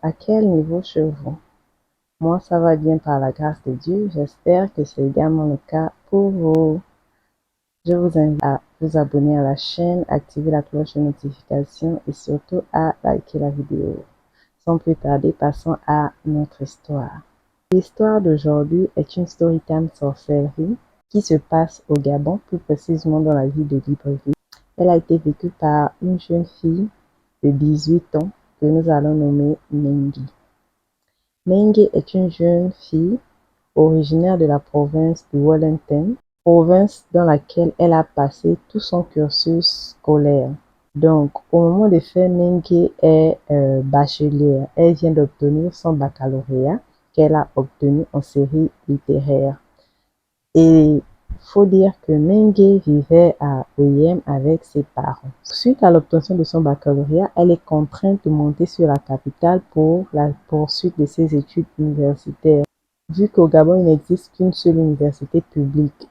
À quel niveau chez vous? Moi, ça va bien par la grâce de Dieu. J'espère que c'est également le cas pour vous. Je vous invite à vous abonner à la chaîne, activer la cloche de notification et surtout à liker la vidéo. Sans plus tarder, passons à notre histoire. L'histoire d'aujourd'hui est une storytime sorcellerie qui se passe au Gabon, plus précisément dans la ville de Libreville. Elle a été vécue par une jeune fille de 18 ans que nous allons nommer Mengi. Mengi est une jeune fille originaire de la province de Wellington, province dans laquelle elle a passé tout son cursus scolaire. Donc, au moment des faits, Mengi est bachelière. Elle vient d'obtenir son baccalauréat qu'elle a obtenu en série littéraire. Et faut dire que Mengi vivait à Oyem avec ses parents. Suite à l'obtention de son baccalauréat, elle est contrainte de monter sur la capitale pour la poursuite de ses études universitaires. Vu qu'au Gabon, il n'existe qu'une seule université publique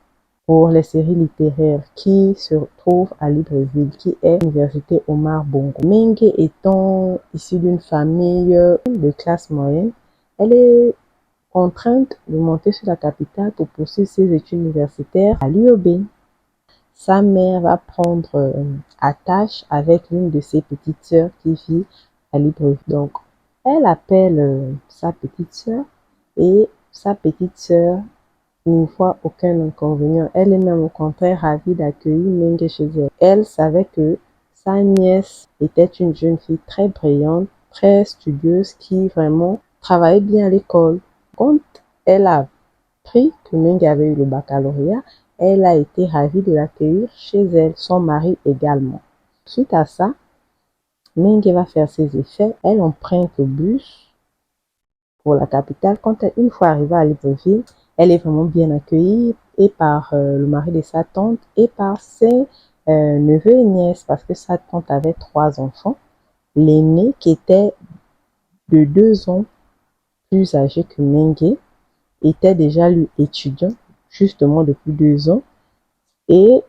pour les séries littéraires qui se trouve à Libreville, qui est l'université Omar Bongo. Mengi étant issue d'une famille de classe moyenne, elle est contrainte de monter sur la capitale pour poursuivre ses études universitaires à l'UOB. Sa mère va prendre attache avec l'une de ses petites sœurs qui vit à Libreville. Donc, elle appelle sa petite sœur et sa petite sœur n'y voit aucun inconvénient. Elle est même au contraire ravie d'accueillir Mengi chez elle. Elle savait que sa nièce était une jeune fille très brillante, très studieuse, qui vraiment travaillait bien à l'école. Quand elle a appris que Mengi avait eu le baccalauréat, elle a été ravie de l'accueillir chez elle, son mari également. Suite à ça, Mengi va faire ses effets. Elle emprunte le bus pour la capitale. Une fois arrivée à Libreville, elle est vraiment bien accueillie et par le mari de sa tante et par ses neveux et nièces, parce que sa tante avait 3 enfants. L'aîné, qui était de 2 ans plus âgé que Mengi, était déjà lui étudiant justement depuis 2 ans, et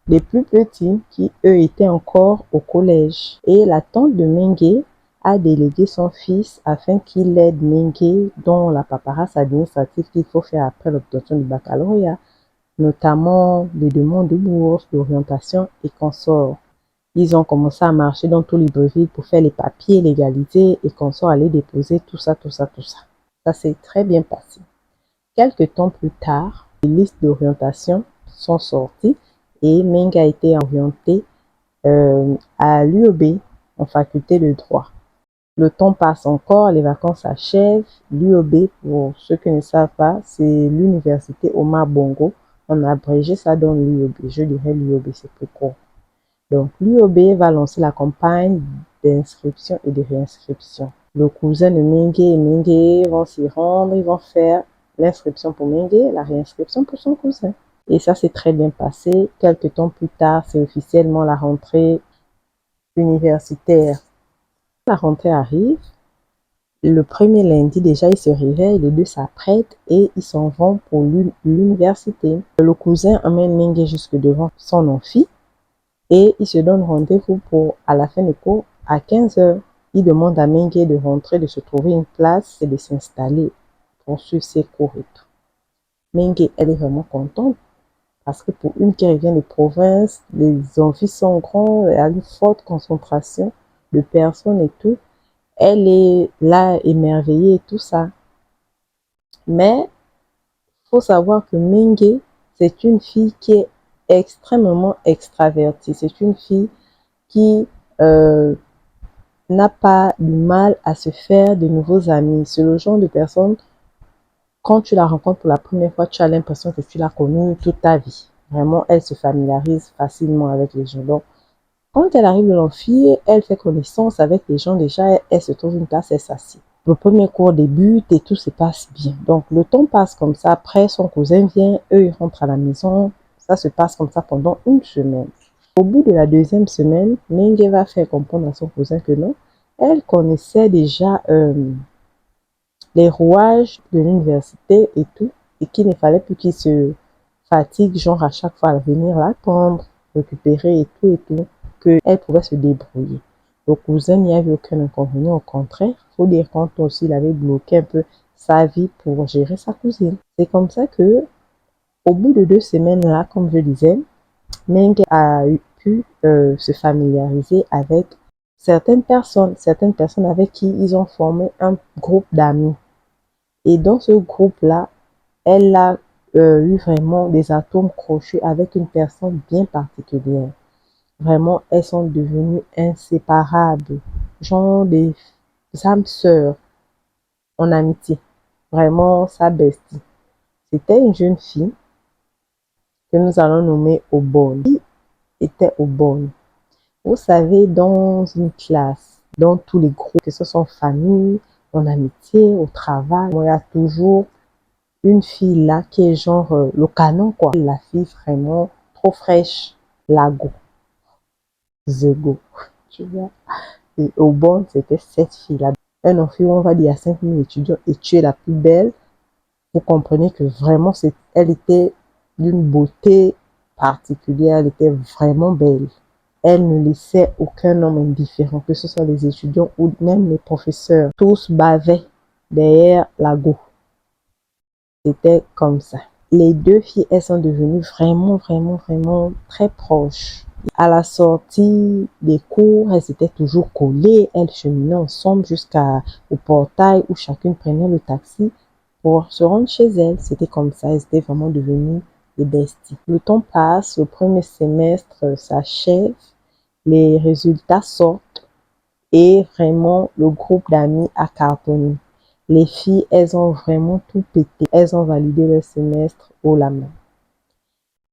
les plus petits qui eux étaient encore au collège. Et la tante de Mengi a délégué son fils afin qu'il aide Mengi dans la paperasse administrative qu'il faut faire après l'obtention du baccalauréat, notamment les demandes de bourse, d'orientation et consorts. Ils ont commencé à marcher dans tout Libreville pour faire les papiers, légaliser et consorts, aller déposer tout ça. Ça s'est très bien passé. Quelques temps plus tard, les listes d'orientation sont sorties et Mengi a été orienté à l'UOB en faculté de droit. Le temps passe encore, les vacances s'achèvent. L'UOB, pour ceux qui ne savent pas, c'est l'université Omar Bongo. On a abrégé ça dans l'UOB. Je dirais l'UOB, c'est plus court. Donc, l'UOB va lancer la campagne d'inscription et de réinscription. Le cousin de Mengi et Mengi vont s'y rendre, ils vont faire l'inscription pour Mengi et la réinscription pour son cousin. Et ça s'est très bien passé. Quelques temps plus tard, c'est officiellement la rentrée universitaire. La rentrée arrive. Le premier lundi, déjà, ils se réveillent, les deux s'apprêtent et ils s'en vont pour l'université. Le cousin emmène Mengi jusque devant son amphi et il se donne rendez-vous pour, à la fin des cours, à 15h. Il demande à Mengi de rentrer, de se trouver une place et de s'installer pour suivre ses cours et tout. Mengi, elle est vraiment contente parce que pour une qui revient de province, les amphis sont grands, il y a une forte concentration de personnes et tout. Elle est là émerveillée et tout ça. Mais il faut savoir que Mengi, c'est une fille qui est extrêmement extravertie. C'est une fille qui n'a pas du mal à se faire de nouveaux amis. C'est le genre de personne, quand tu la rencontres pour la première fois, tu as l'impression que tu l'as connue toute ta vie. Vraiment, elle se familiarise facilement avec les gens. Donc, quand elle arrive dans l'amphi, elle fait connaissance avec les gens déjà, elle se trouve une place, elle s'assied. Le premier cours débute et tout se passe bien. Donc, le temps passe comme ça. Après, son cousin vient, eux, ils rentrent à la maison. Ça se passe comme ça pendant une semaine. Au bout de la 2e semaine, Mengi va faire comprendre à son cousin que non, elle connaissait déjà les rouages de l'université et tout, et qu'il ne fallait plus qu'il se fatigue, genre à chaque fois à venir l'attendre, récupérer et tout, qu'elle pouvait se débrouiller. Le cousin n'y avait aucun inconvénient, au contraire. Il faut dire qu'Anton aussi, il avait bloqué un peu sa vie pour gérer sa cousine. C'est comme ça que, au bout de 2 semaines là, comme je disais, Meng a pu se familiariser avec certaines personnes avec qui ils ont formé un groupe d'amis. Et dans ce groupe-là, elle a eu vraiment des atomes crochus avec une personne bien particulière. Vraiment, elles sont devenues inséparables, genre des âmes sœurs en amitié. Vraiment, sa bestie. C'était une jeune fille que nous allons nommer Aubonne. Qui était Aubonne? Vous savez, dans une classe, dans tous les groupes, que ce soit en famille, en amitié, au travail, il y a toujours une fille là qui est genre le canon, quoi. La fille vraiment trop fraîche, la go, the go, tu vois. Et Aubonne, c'était cette fille-là. Un amphi, on va dire, à 5000 étudiants, et tu es la plus belle. Vous comprenez que vraiment, elle était d'une beauté particulière, elle était vraiment belle. Elle ne laissait aucun homme indifférent, que ce soit les étudiants ou même les professeurs. Tous bavaient derrière la go. C'était comme ça. Les deux filles, elles sont devenues vraiment très proches. À la sortie des cours, elles étaient toujours collées. Elles cheminaient ensemble jusqu'au portail où chacune prenait le taxi pour se rendre chez elles. C'était comme ça, elles étaient vraiment devenues des besties. Le temps passe, le premier semestre s'achève, les résultats sortent et vraiment le groupe d'amis a cartonné. Les filles, elles ont vraiment tout pété. Elles ont validé leur semestre haut la main.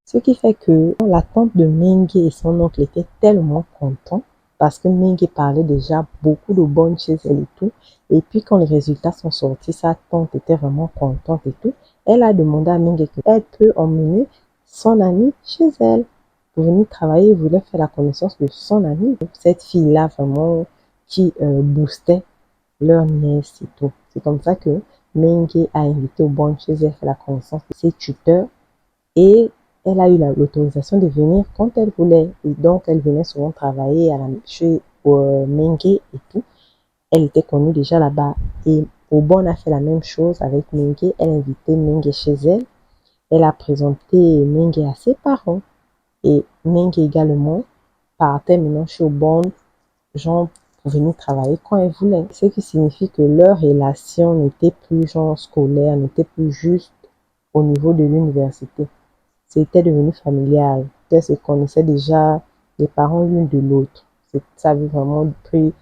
Ce qui fait que la tante de Mengue et son oncle étaient tellement contents parce que Mengue parlait déjà beaucoup de bonnes chez elle et tout. Et puis quand les résultats sont sortis, sa tante était vraiment contente et tout. Elle a demandé à Mengue qu'elle peut emmener son amie chez elle pour venir travailler. Elle voulait faire la connaissance de son amie. Cette fille-là vraiment qui boostait leur nièce et tout. C'est comme ça que Mengue a invité au bon chez elle, fait la connaissance de ses tuteurs et elle a eu l'autorisation de venir quand elle voulait. Et donc, elle venait souvent travailler chez Mengue et tout. Elle était connue déjà là-bas. Et Aubonne a fait la même chose avec Mengue. Elle a invité Mengue chez elle. Elle a présenté Mengue à ses parents. Et Mengue également partait maintenant chez Aubonne, genre pour venir travailler quand elle voulait. Ce qui signifie que leur relation n'était plus genre scolaire, n'était plus juste au niveau de l'université. C'était devenu familial. Elles se connaissaient déjà les parents l'une de l'autre. Ça avait vraiment pris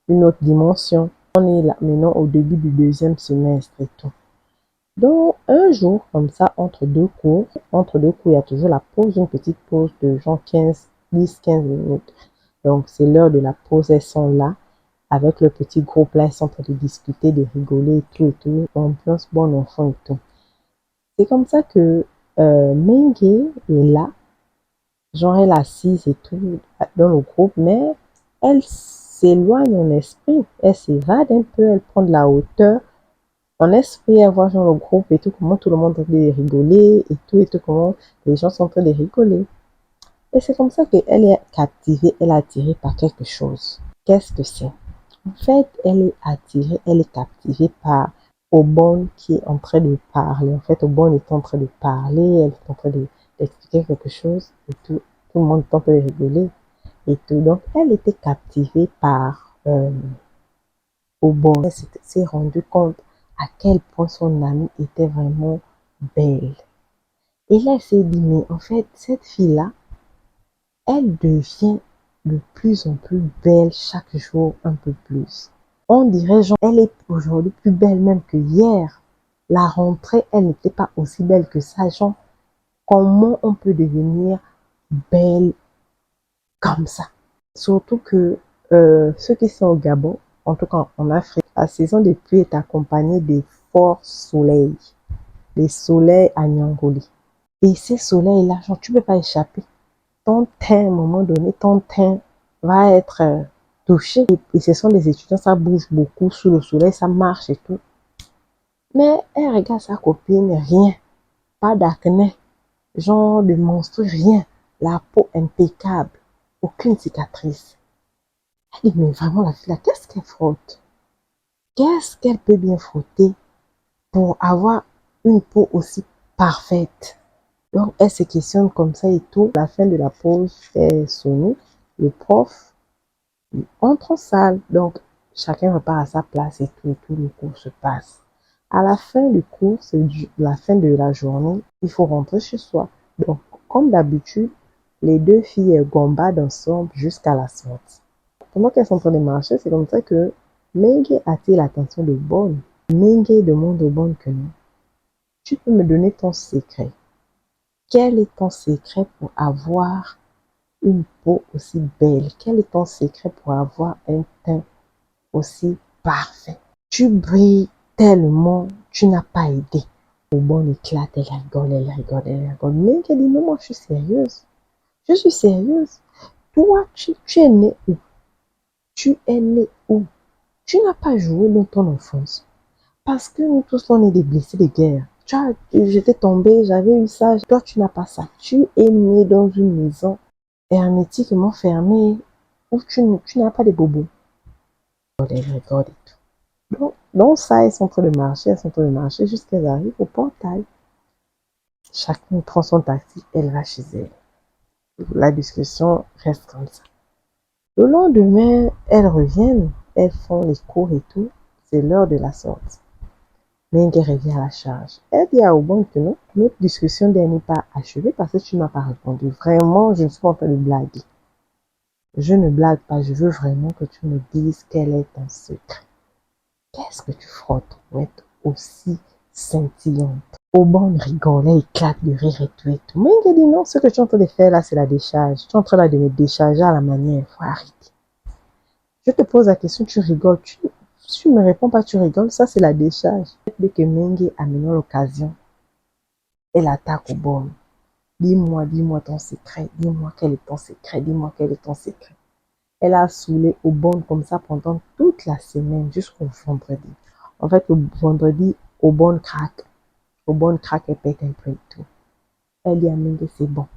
une autre dimension. On est là maintenant au début du deuxième semestre et tout. Donc, un jour, comme ça, entre deux cours, il y a toujours la pause, une petite pause de genre 10-15 minutes. Donc, c'est l'heure de la pause, elles sont là, avec le petit groupe là, elles sont en train de discuter, de rigoler et tout, ambiance bon enfant et tout. C'est comme ça que Mengue est là, genre elle est assise et tout dans le groupe, mais elle s'éloigne en esprit, elle s'évade un peu, elle prend de la hauteur en esprit, elle voit genre le groupe et tout, comment tout le monde est en train de rigoler et tout, comment les gens sont en train de rigoler. Et c'est comme ça qu'elle est captivée, elle est attirée par quelque chose. Qu'est-ce que c'est? En fait, elle est attirée, elle est captivée par Aubonne qui est en train de parler. En fait, Aubonne est en train de parler, elle est en train d'expliquer quelque chose et tout. Tout le monde est en train de rigoler et tout. Donc, elle était captivée par Aubonne. Elle s'est rendue compte à quel point son amie était vraiment belle. Et là, elle s'est dit, mais en fait, cette fille-là, elle devient de plus en plus belle chaque jour un peu plus. On dirait, genre, elle est aujourd'hui plus belle même que hier. La rentrée, elle n'était pas aussi belle que ça. Genre, comment on peut devenir belle comme ça? Surtout que ceux qui sont au Gabon, en tout cas en Afrique, la saison des pluies est accompagnée des forts soleils. Des soleils à Nyangoli. Et ces soleils-là, genre, tu ne peux pas échapper. Ton teint, à un moment donné, ton teint va être touché. Et ce sont des étudiants, ça bouge beaucoup sous le soleil, ça marche et tout. Mais elle regarde sa copine, rien. Pas d'acné, genre de monstre, rien. La peau impeccable, aucune cicatrice. Elle dit, mais vraiment, la fille là, qu'est-ce qu'elle frotte? Qu'est-ce qu'elle peut bien frotter pour avoir une peau aussi parfaite? Donc, elle se questionne comme ça et tout. À la fin de la pause est sonnée. Le prof entre en salle. Donc, chacun repart à sa place et tout le cours se passe. À la fin du cours, c'est la fin de la journée, il faut rentrer chez soi. Donc, comme d'habitude, les deux filles gambadent ensemble jusqu'à la sortie. Pendant qu'elles sont en train de marcher, c'est comme ça que Menge attire l'attention de Bonne. Menge demande au Bonne que non. Tu peux me donner ton secret. Quel est ton secret pour avoir une peau aussi belle? Quel est ton secret pour avoir un teint aussi parfait? Tu brilles tellement, tu n'as pas idée. Au bon éclate, elle rigole, elle rigole, elle rigole. Mais elle dit, non, moi je suis sérieuse. Je suis sérieuse. Toi, tu es né où? Tu es né où? Tu n'as pas joué dans ton enfance. Parce que nous tous, on est des blessés de guerre. J'étais tombée, j'avais eu ça. Toi, tu n'as pas ça. Tu es né dans une maison hermétiquement fermée où tu n'as pas de bobos. Elle rigole et tout. Donc ça, elles sont en train de marcher jusqu'à qu'elles arrivent au portail. Chacune prend son taxi, elle va chez elle. La discussion reste comme ça. Le lendemain, elles reviennent, elles font les cours et tout. C'est l'heure de la sortie. Menge revient à la charge. Elle dit à Obon que non, notre discussion n'est pas achevée parce que tu ne m'as pas répondu. Vraiment, je ne suis pas en train de blaguer. Je ne blague pas, je veux vraiment que tu me dises quel est ton secret. Qu'est-ce que tu frottes pour être aussi scintillante? Obon rigolait, éclate de rire et tout et tout. Menge dit non, ce que tu es en train de faire là, c'est la décharge. Tu es en train de me décharger à la manière, il faut arrêter. Je te pose la question, tu rigoles. Tu ne me réponds pas, tu rigoles. Ça, c'est la décharge. Dès que Menge a mené l'occasion, elle attaque Obon. Dis-moi ton secret. Dis-moi quel est ton secret. Dis-moi quel est ton secret. Elle a saoulé Obon comme ça pendant toute la semaine jusqu'au vendredi. En fait, le vendredi, Obon craque. Obon craque et pète un peu et tout. Elle dit à Menge, c'est bon.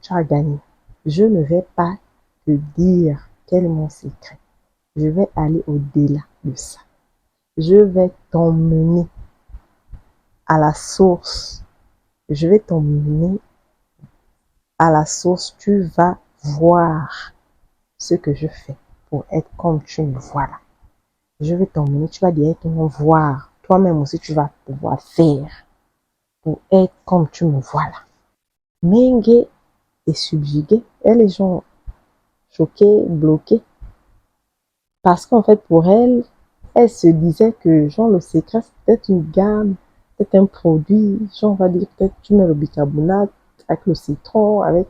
Tu as gagné. Je ne vais pas te dire quel est mon secret. Je vais aller au-delà de ça. Je vais t'emmener à la source. Je vais t'emmener à la source. Tu vas voir ce que je fais pour être comme tu me vois là. Je vais t'emmener, tu vas directement voir. Toi-même aussi, tu vas pouvoir faire pour être comme tu me vois là. Menge est subjuguée. Elle est genre choquée, bloquée. Parce qu'en fait, pour elle, elle se disait que genre le secret, c'est peut-être une gamme, peut-être un produit, genre on va dire peut-être tu mets le bicarbonate avec le citron, avec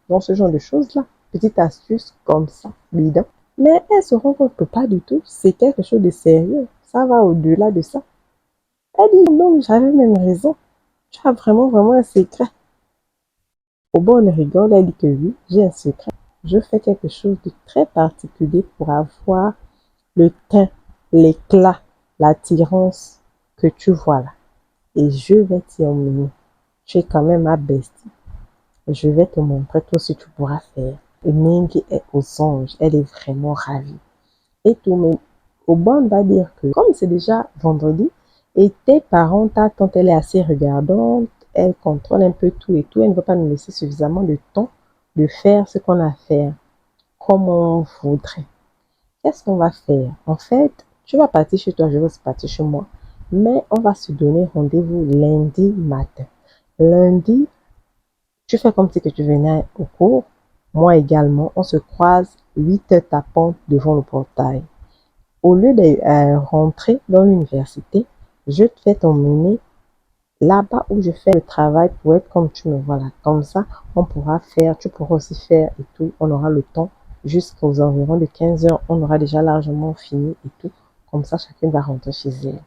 genre ce genre de choses-là. Petite astuce comme ça, bidon. Mais elle se rend compte que pas du tout, c'est quelque chose de sérieux. Ça va au-delà de ça. Elle dit non, j'avais même raison. Tu as vraiment un secret. Au bon, on rigole, elle dit que oui, j'ai un secret. Je fais quelque chose de très particulier pour avoir le teint, l'éclat, l'attirance que tu vois là. Et je vais t'y emmener. Tu es quand même ma bestie. Je vais te montrer tout ce que tu pourras faire. Et Menge est aux anges. Elle est vraiment ravie. Et tout, mais Obon va dire que comme c'est déjà vendredi, et tes parents, ta tante, elle est assez regardante, elle contrôle un peu tout et tout, elle ne veut pas nous laisser suffisamment de temps de faire ce qu'on a à faire, comme on voudrait. Qu'est-ce qu'on va faire? En fait, tu vas partir chez toi, je vais aussi partir chez moi, mais on va se donner rendez-vous lundi matin. Lundi, tu fais comme si que tu venais au cours, moi également, on se croise 8h tapant devant le portail. Au lieu de rentrer dans l'université, je te fais t'emmener là-bas où je fais le travail pour être comme tu me vois là. Comme ça, on pourra faire, tu pourras aussi faire et tout. On aura le temps jusqu'aux environs de 15h. On aura déjà largement fini et tout. Comme ça, chacune va rentrer chez elle.